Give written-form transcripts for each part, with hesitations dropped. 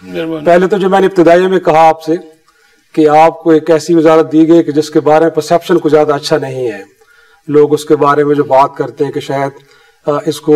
پہلے تو جو میں نے ابتدائی میں کہا آپ سے کہ آپ کو ایک ایسی وزارت دی گئی کہ جس کے بارے میں پرسیپشن کو زیادہ اچھا نہیں ہے، لوگ اس کے بارے میں جو بات کرتے ہیں کہ شاید اس کو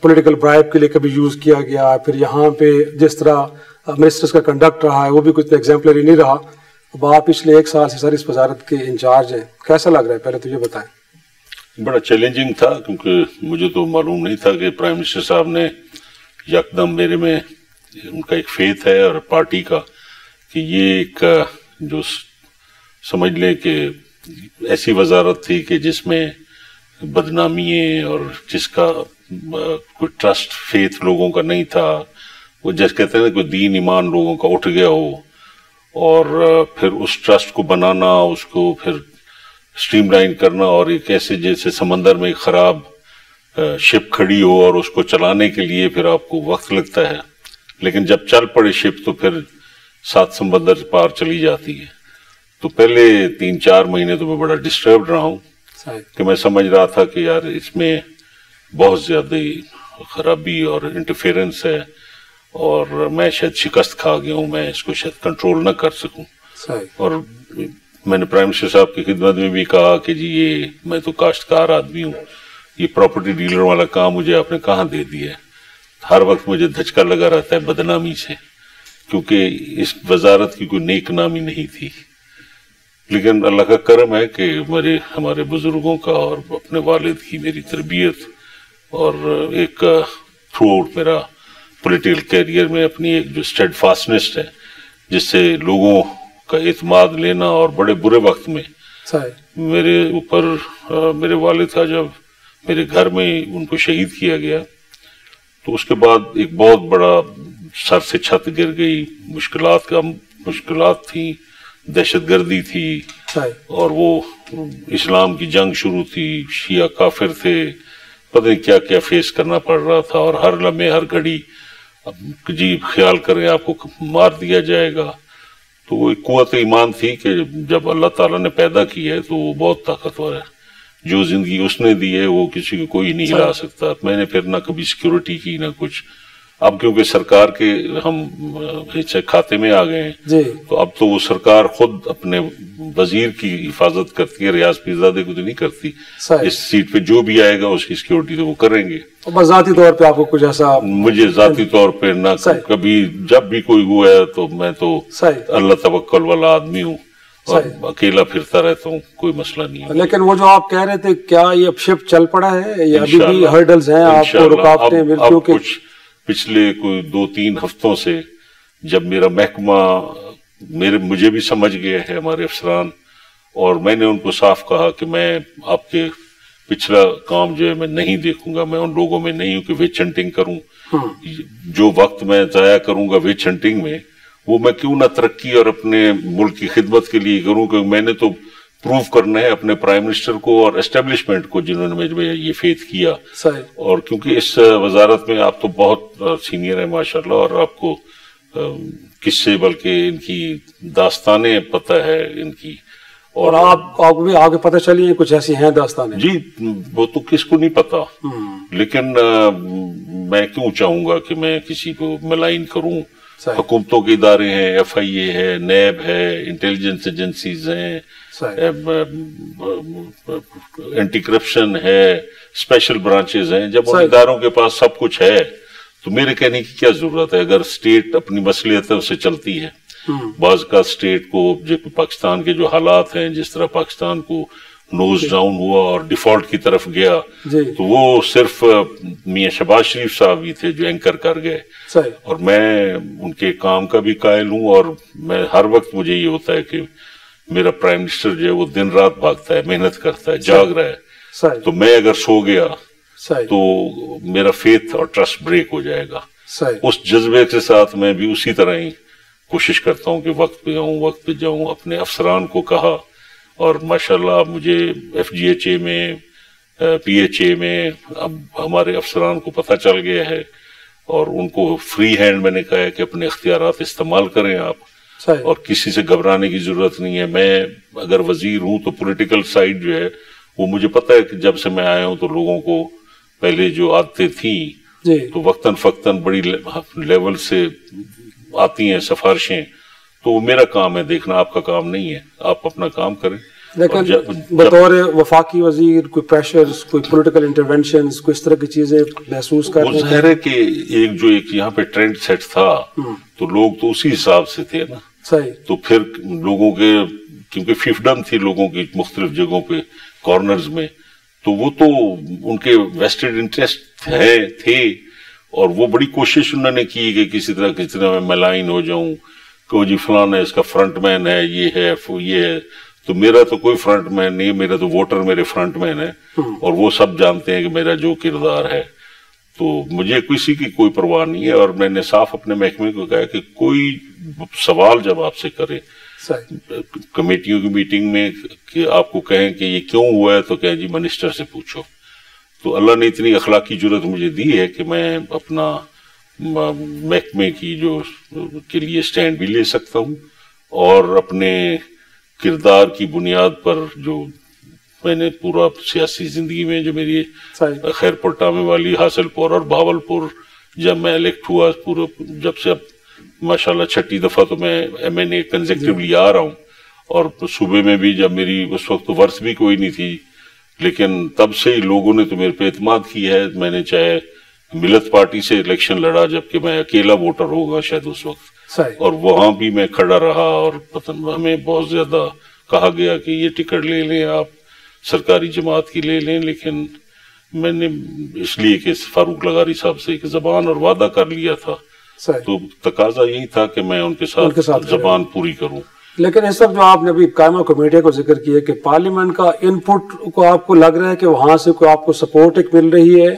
پولیٹیکل برائب کے لیے کبھی یوز کیا گیا، پھر یہاں پہ جس طرح منسٹرز کا کنڈکٹ رہا ہے وہ بھی کچھ ایگزامپلری نہیں رہا. اب آپ پچھلے 1 سال سے سر اس وزارت کے انچارج ہیں، کیسا لگ رہا ہے؟ پہلے تو یہ بتائیں. بڑا چیلنجنگ تھا، کیونکہ مجھے تو معلوم نہیں تھا کہ پرائم منسٹر صاحب نے یکدم میرے میں ان کا ایک فیتھ ہے اور پارٹی کا کہ یہ ایک جو سمجھ لیں کہ ایسی وزارت تھی کہ جس میں بدنامی اور جس کا کوئی ٹرسٹ فیتھ لوگوں کا نہیں تھا، وہ جیسے کہتے ہیں نا کوئی دین ایمان لوگوں کا اٹھ گیا ہو، اور پھر اس ٹرسٹ کو بنانا، اس کو پھر اسٹریم لائن کرنا، اور ایک ایسے جیسے سمندر میں ایک خراب شپ کھڑی ہو اور اس کو چلانے کے لیے پھر آپ کو وقت لگتا ہے، لیکن جب چل پڑے شپ تو پھر 7 سمندر پار چلی جاتی ہے. تو پہلے 3-4 مہینے تو میں بڑا ڈسٹربڈ رہا ہوں کہ میں سمجھ رہا تھا کہ یار اس میں بہت زیادہ خرابی اور انٹرفیئرنس ہے، اور میں شاید شکست کھا گیا ہوں، میں اس کو شاید کنٹرول نہ کر سکوں. اور میں نے پرائم منسٹر صاحب کی خدمت میں بھی کہا کہ جی یہ میں تو کاشتکار آدمی ہوں، یہ پراپرٹی ڈیلر والا کام مجھے آپ نے کہاں دے دیا ہے. ہر وقت مجھے دھچکا لگا رہتا ہے بدنامی سے، کیونکہ اس وزارت کی کوئی نیک نامی نہیں تھی. لیکن اللہ کا کرم ہے کہ ہمارے بزرگوں کا اور اپنے والد کی میری تربیت، اور ایک تھرو آؤٹ میرا پولیٹیکل کیریئر میں اپنی ایک جو اسٹیڈ فاسٹنس ہے، جس سے لوگوں کا اعتماد لینا، اور بڑے برے وقت میں میرے اوپر میرے والد کا جب میرے گھر میں ان کو شہید کیا گیا تو اس کے بعد ایک بہت بڑا سر سے چھت گر گئی، مشکلات تھیں، دہشت گردی تھی، اور وہ اسلام کی جنگ شروع تھی، شیعہ کافر تھے، پتہ نہیں کیا کیا فیس کرنا پڑ رہا تھا، اور ہر لمحے ہر گھڑی جی خیال کریں آپ کو مار دیا جائے گا. تو وہ ایک قوت ایمان تھی کہ جب اللہ تعالیٰ نے پیدا کی ہے تو وہ بہت طاقتور ہے. جو زندگی اس نے دی ہے وہ کسی کو کوئی نہیں ہلا سکتا. میں نے پھر نہ کبھی سیکیورٹی کی نہ کچھ. اب کیونکہ سرکار کے ہم کھاتے میں آ گئے ہیں تو اب تو وہ سرکار خود اپنے وزیر کی حفاظت کرتی ہے، ریاض پیرزادے کو تو نہیں کرتی. اس سیٹ پہ جو بھی آئے گا اس کی سیکیورٹی تو وہ کریں گے. ذاتی طور پہ آپ کو کچھ ایسا؟ مجھے ذاتی طور پہ نہ کبھی، جب بھی کوئی ہوا ہے تو میں تو اللہ توکل والا آدمی ہوں اور اکیلا پھرتا رہتا ہوں، کوئی مسئلہ نہیں ہے. لیکن وہ جو آپ کہہ رہے تھے، کیا یہ اب شپ چل پڑا ہے یا ابھی بھی ہرڈلز ہیں آپ کو، رکاوٹیں؟ اب کچھ پچھلے کوئی 2-3 ہفتوں سے جب میرا محکمہ مجھے بھی سمجھ گیا ہے، ہمارے افسران، اور میں نے ان کو صاف کہا کہ میں آپ کے پچھلا کام جو ہے میں نہیں دیکھوں گا، میں ان لوگوں میں نہیں ہوں کہ وچ ہنٹنگ کروں. جو وقت میں ضائع کروں گا وچ ہنٹنگ میں، وہ میں کیوں نہ ترقی اور اپنے ملک کی خدمت کے لیے کروں، کیونکہ میں نے تو پروف کرنا ہے اپنے پرائم منسٹر کو اور اسٹیبلشمنٹ کو جنہوں نے مجھ میں یہ فیتھ کیا. اور کیونکہ اس وزارت میں آپ تو بہت سینئر ہیں ماشاءاللہ، اور آپ کو کس سے بلکہ ان کی داستانیں پتہ ہے ان کی، اور آپ بھی آگے پتہ چلی ہیں کچھ ایسی ہیں داستانیں؟ جی وہ تو کس کو نہیں پتا، لیکن میں کیوں چاہوں گا کہ میں کسی کو ملائن کروں. حکومتوں کے ادارے ہیں، FIA ہے، نیب ہے، انٹیلیجنس ایجنسیز ہیں، اینٹی کرپشن ہے، اسپیشل برانچز ہیں. جب ان اداروں کے پاس سب کچھ ہے تو میرے کہنے کی کیا ضرورت ہے؟ اگر اسٹیٹ اپنی مصلحتوں سے چلتی ہے، بعض کا اسٹیٹ کو پاکستان کے جو حالات ہیں، جس طرح پاکستان کو نوز ڈاؤن ہوا اور ڈیفالٹ کی طرف گیا، تو وہ صرف میاں شہباز شریف صاحب ہی تھے جو اینکر کر گئے. اور میں ان کے کام کا بھی قائل ہوں، اور میں ہر وقت مجھے یہ ہوتا ہے کہ میرا پرائم منسٹر جو ہے وہ دن رات بھاگتا ہے، محنت کرتا ہے، جاگ رہا ہے. تو میں اگر سو گیا تو میرا فیتھ اور ٹرسٹ بریک ہو جائے گا. اس جذبے کے ساتھ میں بھی اسی طرح ہی کوشش کرتا ہوں کہ وقت پہ آؤں، وقت پہ جاؤں. اپنے افسران کو کہا، اور ماشاءاللہ مجھے FGHA میں، PHA میں اب ہمارے افسران کو پتہ چل گیا ہے، اور ان کو فری ہینڈ میں نے کہا ہے کہ اپنے اختیارات استعمال کریں آپ، اور کسی سے گھبرانے کی ضرورت نہیں ہے. میں اگر وزیر ہوں تو پولیٹیکل سائیڈ جو ہے وہ مجھے پتہ ہے کہ جب سے میں آیا ہوں تو لوگوں کو پہلے جو عادتیں تھیں تو وقتاً فقتاً بڑی لیول سے آتی ہیں سفارشیں تو وہ میرا کام ہے دیکھنا, آپ کا کام نہیں ہے, آپ اپنا کام کریں. لیکن بطور وفاقی وزیر کوئی پریشرز, کوئی پولیٹیکل انٹرونشنز, کوئی اس طرح کی چیزیں محسوس کرتے ہیں؟ ظاہر ہے کہ ایک یہاں پہ ٹرینڈ سیٹ تھا تو لوگ تو اسی حساب سے تھے نا. صحیح. تو پھر لوگوں کے کیونکہ ففڈم تھی لوگوں کی مختلف جگہوں پہ کارنرز میں, تو وہ تو ان کے ویسٹڈ انٹرسٹ تھے اور وہ بڑی کوشش انہوں نے کی کہ کسی طرح میں ملائن ہو جاؤں کہ جی فلانا اس کا فرنٹ مین ہے, یہ ہے یہ ہے. تو میرا تو کوئی فرنٹ مین نہیں, میرا تو ووٹر میرے فرنٹ مین ہے اور وہ سب جانتے ہیں کہ میرا جو کردار ہے. تو مجھے کسی کی کوئی پرواہ نہیں ہے اور میں نے صاف اپنے محکمے کو کہا کہ کوئی سوال جب آپ سے کرے کمیٹیوں کی میٹنگ میں کہ آپ کو کہیں کہ یہ کیوں ہوا ہے تو کہیں جی منسٹر سے پوچھو. تو اللہ نے اتنی اخلاقی جرت مجھے دی ہے کہ میں اپنا محکمے کی جو کے لیے سٹینڈ بھی لے سکتا ہوں اور اپنے کردار کی بنیاد پر جو میں نے پورا سیاسی زندگی میں جو میری خیرپور ٹامے والی, حاصل پور اور بھاول پور جب میں الیکٹ ہوا پورا, جب سے اب ماشاءاللہ 6ٹھی دفعہ تو میں MNA کنزیکٹیولی آ رہا ہوں. اور صوبے میں بھی جب میری اس وقت ورث بھی کوئی نہیں تھی لیکن تب سے ہی لوگوں نے تو میرے پہ اعتماد کی ہے. میں نے چاہے ملت پارٹی سے الیکشن لڑا جبکہ میں اکیلا ووٹر ہوگا شاید اس وقت, اور وہاں بھی میں کھڑا رہا اور ہمیں بہت زیادہ کہا گیا کہ یہ ٹکٹ لے لیں آپ, سرکاری جماعت کی لے لیں. لیکن میں نے اس لیے کہ فاروق لغاری صاحب سے ایک زبان اور وعدہ کر لیا تھا تو تقاضا یہی تھا کہ میں ان کے ساتھ زبان پوری کروں. لیکن اس وقت جو آپ نے ابھی قائمہ کمیٹی کو ذکر کیا کہ پارلیمنٹ کا ان پٹ کو آپ کو لگ رہا ہے کہ وہاں سے کوئی آپ کو سپورٹ ایک مل رہی ہے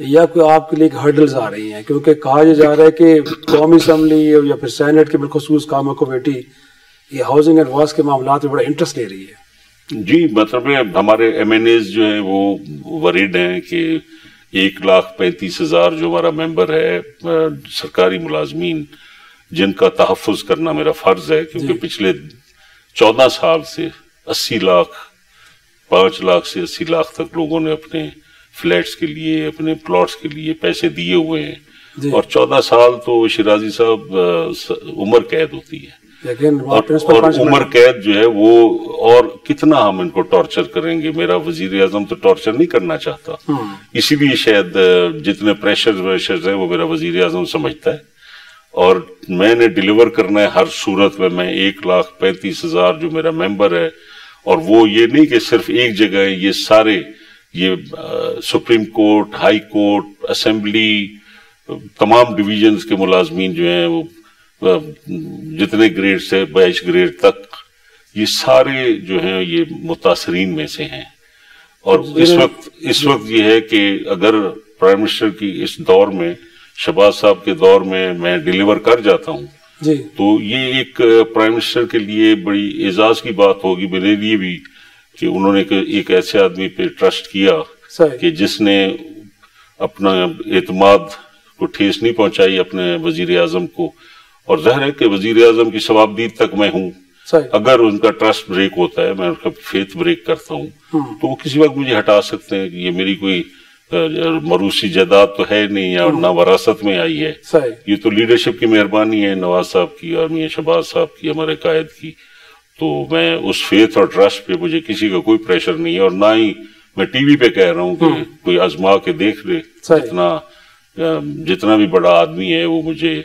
یا کوئی آپ کے لیے ہرڈلز آ رہی ہیں؟ کیونکہ کہا یہ جا رہا ہے کہ قومی اسمبلی یا پھر سینٹ کی بالخصوص قائمہ کمیٹی یہ ہاؤسنگ اینڈ واس کے معاملات میں بڑا انٹرسٹ لے رہی ہے. جی مطلب ہمارے MNAs جو ہیں وہ ورڈ ہیں کہ 1,35,000 جو ہمارا ممبر ہے سرکاری ملازمین جن کا تحفظ کرنا میرا فرض ہے, کیونکہ پچھلے 14 سال سے 80 لاکھ 5 لاکھ سے 80 لاکھ تک لوگوں نے اپنے فلیٹس کے لیے اپنے پلاٹس کے لیے پیسے دیے ہوئے ہیں. اور 14 سال تو شیرازی صاحب عمر قید ہوتی ہے اور عمر قید جو ہے وہ, اور کتنا ہم ان کو ٹارچر کریں گے. میرا وزیر اعظم تو ٹارچر نہیں کرنا چاہتا, اسی لیے شاید جتنے پریشرز ہیں وہ میرا وزیر اعظم سمجھتا ہے اور میں نے ڈیلیور کرنا ہے ہر صورت میں. میں 1,35,000 جو میرا ممبر ہے, اور وہ یہ نہیں کہ صرف ایک جگہ ہے, یہ سارے یہ supreme court, high court, assembly, تمام ڈویژنز کے ملازمین جو ہیں وہ جتنے گریڈ سے 22 گریڈ تک, یہ سارے جو ہیں یہ متاثرین میں سے ہیں. اور اس وقت یہ ہے کہ اگر پرائم منسٹر کی اس دور میں, شہباز صاحب کے دور میں ڈیلیور کر جاتا ہوں تو یہ ایک پرائم منسٹر کے لیے بڑی اعزاز کی بات ہوگی, میرے لیے بھی, کہ انہوں نے ایک ایسے آدمی پہ ٹرسٹ کیا کہ جس نے اپنا اعتماد کو ٹھیس نہیں پہنچائی اپنے وزیر اعظم کو. اور ظاہر ہے کہ وزیر اعظم کی ثوابدید تک میں ہوں, اگر ان کا ٹرسٹ بریک ہوتا ہے, میں ان کا فیتھ بریک کرتا ہوں تو وہ کسی وقت مجھے ہٹا سکتے ہیں کہ یہ میری کوئی موروثی جائیداد تو ہے نہیں یا نہ وراثت میں آئی ہے, یہ تو لیڈرشپ کی مہربانی ہے نواز صاحب کی اور میاں شہباز صاحب کی, ہمارے قائد کی. تو میں اس فیتھ اور ٹرسٹ پہ مجھے کسی کا کوئی پریشر نہیں ہے, اور نہ ہی میں ٹی وی پہ کہہ رہا ہوں کہ کوئی آزما کے دیکھ لے, جتنا بھی بڑا آدمی ہے وہ مجھے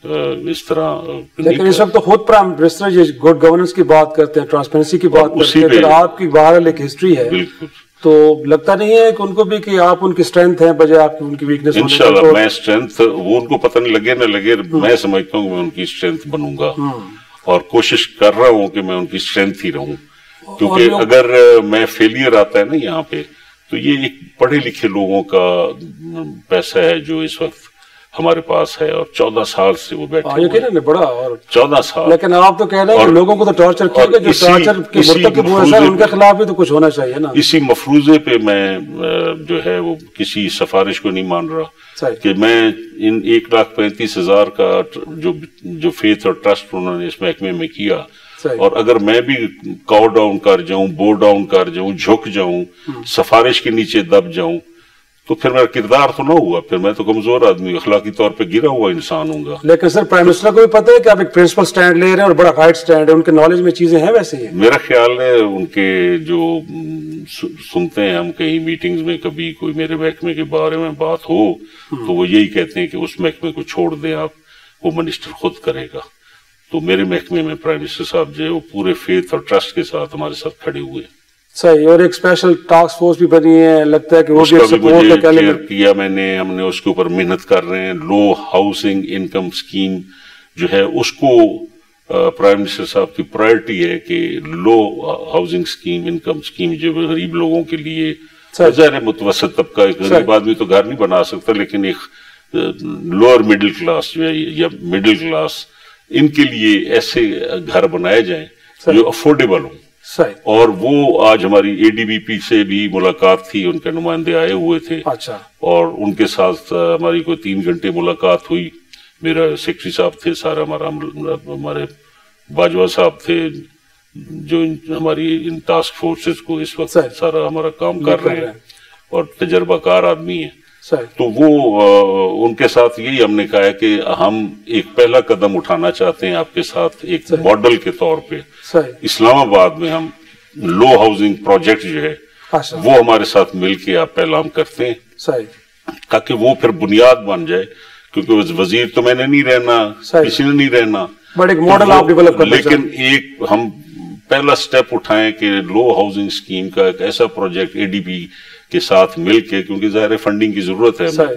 اس طرح. لیکن اس وقت تو خود پرائم منسٹر یہ گڈ گورننس کی بات کرتے ہیں, ٹرانسپیرنسی کی بات کرتے ہیں, پھر آپ کی بہرحال ایک ہسٹری ہے, تو لگتا نہیں ہے کہ ان کو بھی کہ آپ ان کی اسٹرینتھ ہیں بجائے آپ کی ان کی ویکنس. انشاءاللہ میں اسٹرینتھ, وہ ان کو پتہ نہیں لگے نہ لگے, میں سمجھتا ہوں کہ میں ان کی اسٹرینتھ بنوں گا اور کوشش کر رہا ہوں کہ میں ان کی اسٹرینتھ ہی رہوں. کیونکہ اگر میں فیلئر آتا ہے نا یہاں پہ, تو یہ ایک پڑھے لکھے لوگوں کا پیسہ ہے جو اس وقت ہمارے پاس ہے, اور 14 سال سے وہ بیٹھے ہوئے ہیں. بڑا اور 14 سال. لیکن آپ تو کہہ رہے ہیں کہ لوگوں کو تو ٹارچر کیا گیا, جو ٹارچر کے مرتکب ہوئے سر ان کے خلاف بھی تو کچھ ہونا چاہیے نا. اسی مفروضے پہ میں جو ہے وہ کسی سفارش کو نہیں مان رہا کہ میں ان 1,35,000 کا جو فیتھ اور ٹرسٹ انہوں نے اس محکمے میں کیا, اور اگر میں بھی کاؤ ڈاؤن کر جاؤں, بو ڈاؤن کر جاؤں, جھک جاؤں, سفارش کے نیچے دب جاؤں, تو پھر میرا کردار تو نہ ہوا، پھر میں تو کمزور آدمی، اخلاقی طور پہ گرا ہوا انسان ہوں گا. لیکن سر پرائم منسٹر کو بھی پتہ ہے کہ آپ ایک پرنسپل سٹینڈ لے رہے ہیں اور بڑا رائٹ سٹینڈ ہے، ان کے نالج میں چیزیں ہیں ویسے ہی؟ میرا خیال ہے ان کے جو سنتے ہیں ہم کہیں میٹنگز میں، کبھی کوئی میرے محکمے کے بارے میں بات ہو تو وہ یہی کہتے ہیں کہ اس محکمے کو چھوڑ دیں آپ، وہ منسٹر خود کرے گا. تو میرے محکمے میں پرائم منسٹر صاحب جو ہے وہ پورے فیتھ اور ٹرسٹ کے ساتھ ہمارے ساتھ کھڑے ہوئے. صحیح. اور ایک اسپیشل ٹاسک فورس بھی بنی ہے، لگتا ہے کہ وہ بھی سپورٹ کیا میں نے، ہم نے اس کے اوپر محنت کر رہے ہیں. لو ہاؤسنگ انکم اسکیم جو ہے اس کو پرائم منسٹر صاحب کی پرائرٹی ہے کہ لو ہاؤسنگ اسکیم، انکم اسکیم جو غریب لوگوں کے لیے، ظاہر متوسط طبقہ، ایک غریب آدمی تو گھر نہیں بنا سکتا، لیکن ایک لوور مڈل کلاس جو ہے یا مڈل کلاس، ان کے لیے ایسے گھر بنائے جائیں جو افورڈیبل ہوں. اور وہ آج ہماری اے ڈی بی پی سے بھی ملاقات تھی، ان کے نمائندے آئے ہوئے تھے اور ان کے ساتھ ہماری کوئی 3 گھنٹے ملاقات ہوئی. میرا سیکرٹری صاحب تھے، سارا ہمارے باجوہ صاحب تھے جو ہماری ان ٹاسک فورسز کو اس وقت سارا ہمارا کام کر رہے ہیں اور تجربہ کار آدمی ہیں. تو وہ ان کے ساتھ یہی ہم نے کہا ہے کہ ہم ایک پہلا قدم اٹھانا چاہتے ہیں آپ کے ساتھ ایک ماڈل کے طور پہ. اسلام آباد میں ہم لو ہاؤسنگ پروجیکٹ جو ہے وہ ہمارے ساتھ مل کے آپ پہلا ہم کرتے ہیں تاکہ وہ پھر بنیاد بن جائے، کیونکہ وزیر تو میں نے نہیں رہنا، کسی نے نہیں رہنا، لیکن ایک ہم پہلا سٹیپ اٹھائیں کہ لو ہاؤسنگ اسکیم کا ایک ایسا پروجیکٹ اے ڈی بی کے ساتھ مل کے، کیونکہ ظاہر فنڈنگ کی ضرورت ہے ہمیں،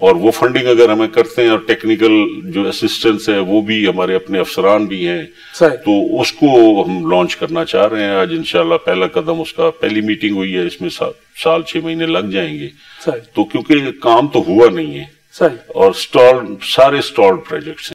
اور وہ فنڈنگ اگر ہمیں کرتے ہیں اور ٹیکنیکل جو اسسٹنس ہے وہ بھی ہمارے اپنے افسران بھی ہیں، تو اس کو ہم لانچ کرنا چاہ رہے ہیں. آج انشاءاللہ پہلا قدم، اس کا پہلی میٹنگ ہوئی ہے، اس میں 6 مہینے لگ جائیں گے. تو کیونکہ کام تو ہوا نہیں ہے اور سارے اسٹالڈ پروجیکٹس ہیں.